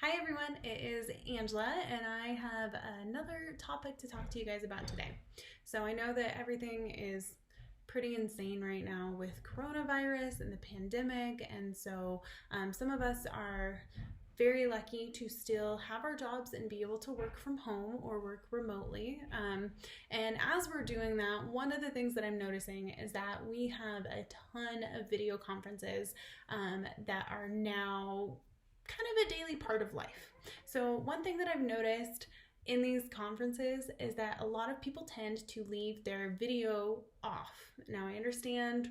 Hi everyone, it is Angela and I have another topic to talk to you guys about today. So I know that everything is pretty insane right now with coronavirus and the pandemic, and so some of us are very lucky to still have our jobs and be able to work from home or work remotely. And as we're doing that, one of the things that I'm noticing is that we have a ton of video conferences that are now kind of a daily part of life. So, one thing that I've noticed in these conferences is that a lot of people tend to leave their video off. Now, I understand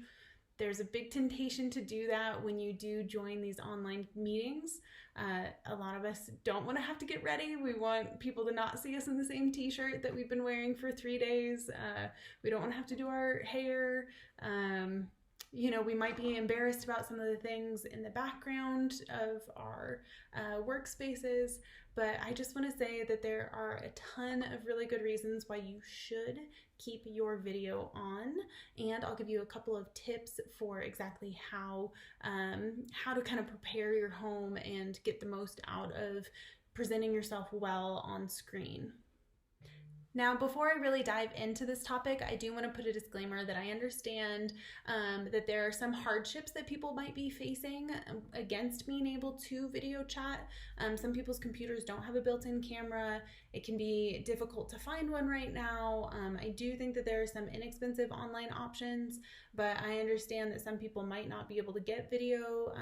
there's a big temptation to do that when you do join these online meetings. A lot of us don't want to have to get ready. We want people to not see us in the same t-shirt that we've been wearing for 3 days. We don't want to have to do our hair. We might be embarrassed about some of the things in the background of our workspaces, but I just want to say that there are a ton of really good reasons why you should keep your video on, and I'll give you a couple of tips for exactly how to kind of prepare your home and get the most out of presenting yourself well on screen. Now, before I really dive into this topic, I do want to put a disclaimer that I understand that there are some hardships that people might be facing against being able to video chat. Some people's computers don't have a built-in camera. It can be difficult to find one right now. I do think that there are some inexpensive online options, but I understand that some people might not be able to get video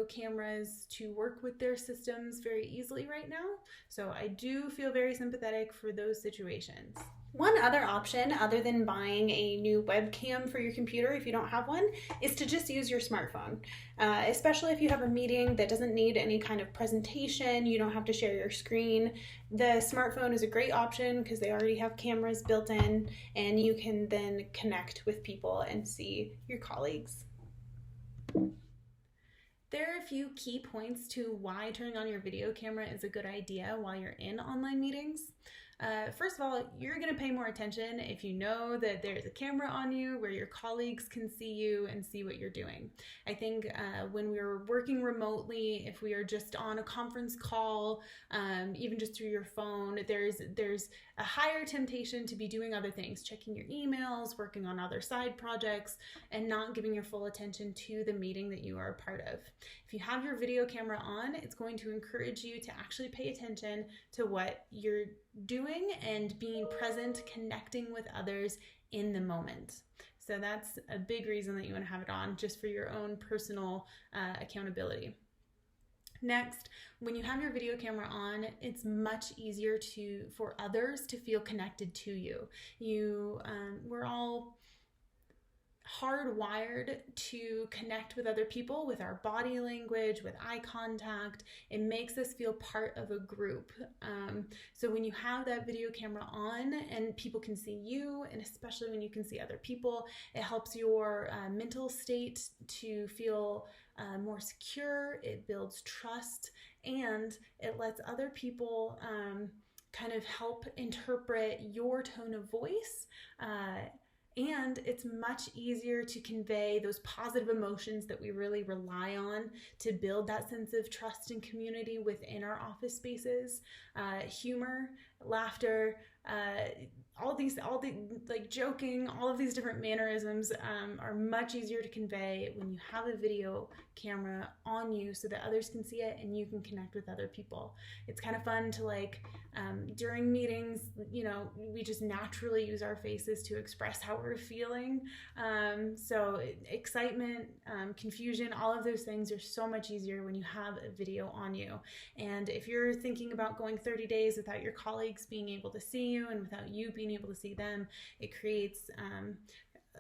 cameras to work with their systems very easily right now. So I do feel very sympathetic for those situations. One other option, other than buying a new webcam for your computer if you don't have one, is to just use your smartphone. Especially if you have a meeting that doesn't need any kind of presentation, you don't have to share your screen. The smartphone is a great option because they already have cameras built in, and you can then connect with people and see your colleagues. There are a few key points to why turning on your video camera is a good idea while you're in online meetings. First of all, you're going to pay more attention if you know that there's a camera on you where your colleagues can see you and see what you're doing. I think when we're working remotely, if we are just on a conference call, even just through your phone, there's a higher temptation to be doing other things, checking your emails, working on other side projects, and not giving your full attention to the meeting that you are a part of. If you have your video camera on, it's going to encourage you to actually pay attention to what you're doing and being present, connecting with others in the moment. So that's a big reason that you want to have it on, just for your own personal accountability. Next, when you have your video camera on, it's much easier for others to feel connected to you. We're all hardwired to connect with other people with our body language, with eye contact. It makes us feel part of a group. So when you have that video camera on and people can see you, and especially when you can see other people, it helps your mental state to feel more secure. It builds trust, and it lets other people kind of help interpret your tone of voice. And it's much easier to convey those positive emotions that we really rely on to build that sense of trust and community within our office spaces. Humor, laughter, all the like joking, all of these different mannerisms are much easier to convey when you have a video camera on you, so that others can see it and you can connect with other people. It's kind of fun to during meetings, we just naturally use our faces to express how we're feeling. So excitement, confusion, all of those things are so much easier when you have a video on you. And if you're thinking about going 30 days without your colleagues being able to see you and without you being able to see them, it creates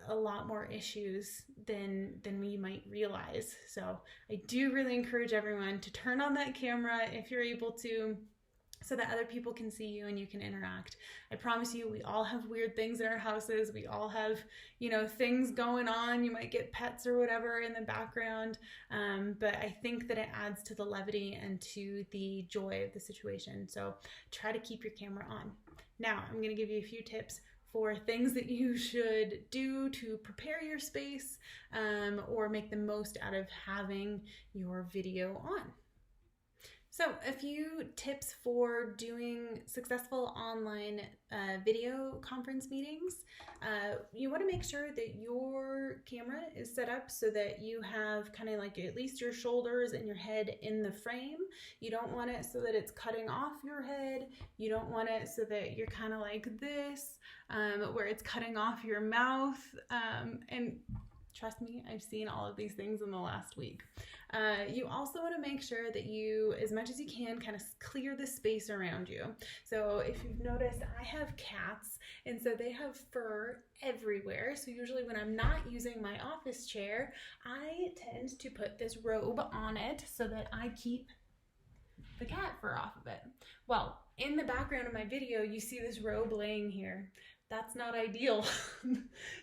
a lot more issues than we might realize. So I do really encourage everyone to turn on that camera if you're able to, so that other people can see you and you can interact. I promise you, we all have weird things in our houses. We all have, things going on. You might get pets or whatever in the background. But I think that it adds to the levity and to the joy of the situation. So try to keep your camera on. Now, I'm going to give you a few tips for things that you should do to prepare your space or make the most out of having your video on. So a few tips for doing successful online video conference meetings. You want to make sure that your camera is set up so that you have kind of like at least your shoulders and your head in the frame. You don't want it so that it's cutting off your head. You don't want it so that you're kind of like this, where it's cutting off your mouth. And trust me, I've seen all of these things in the last week. You also want to make sure that you, as much as you can, kind of clear the space around you. So if you've noticed, I have cats, and so they have fur everywhere. So usually when I'm not using my office chair, I tend to put this robe on it so that I keep the cat fur off of it. Well, in the background of my video, you see this robe laying here. That's not ideal.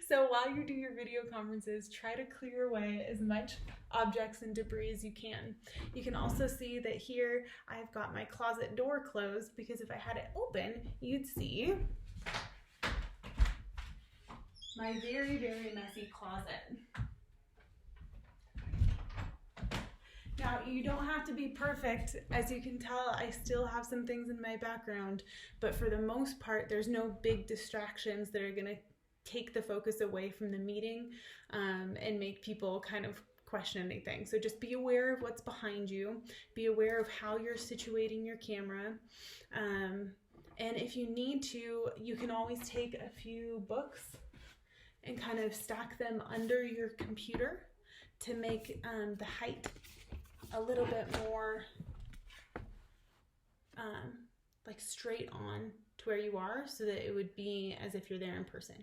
So while you do your video conferences, try to clear away as much objects and debris as you can. You can also see that here I've got my closet door closed, because if I had it open, you'd see my very, very messy closet. Now, you don't have to be perfect. As you can tell, I still have some things in my background, but for the most part, there's no big distractions that are gonna take the focus away from the meeting and make people kind of question anything. So just be aware of what's behind you, be aware of how you're situating your camera. And if you need to, you can always take a few books and kind of stack them under your computer to make the height a little bit more like straight on to where you are, so that it would be as if you're there in person.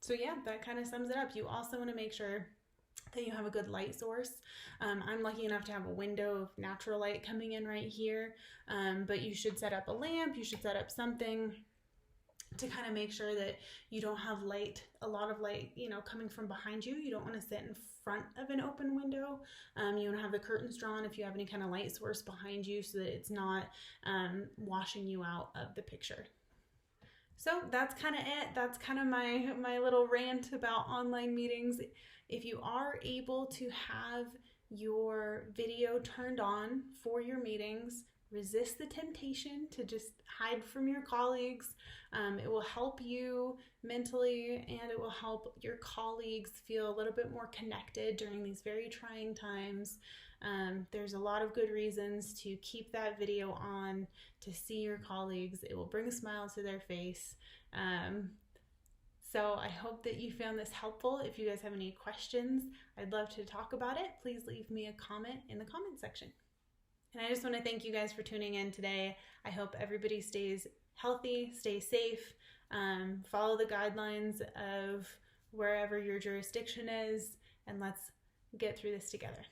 So yeah, that kind of sums it up. You also want to make sure that you have a good light source. I'm lucky enough to have a window of natural light coming in right here, but you should set up a lamp, you should set up something to kind of make sure that you don't have light, a lot of light, you know, coming from behind you. You don't want to sit in front of an open window. You want to have the curtains drawn if you have any kind of light source behind you, so that it's not washing you out of the picture. So that's kind of it. That's kind of my little rant about online meetings. If you are able to have your video turned on for your meetings, resist the temptation to just hide from your colleagues. It will help you mentally, and it will help your colleagues feel a little bit more connected during these very trying times. There's a lot of good reasons to keep that video on, to see your colleagues. It will bring a smile to their face. So I hope that you found this helpful. If you guys have any questions, I'd love to talk about it. Please leave me a comment in the comment section. And I just want to thank you guys for tuning in today. I hope everybody stays healthy, stay safe, follow the guidelines of wherever your jurisdiction is, and let's get through this together.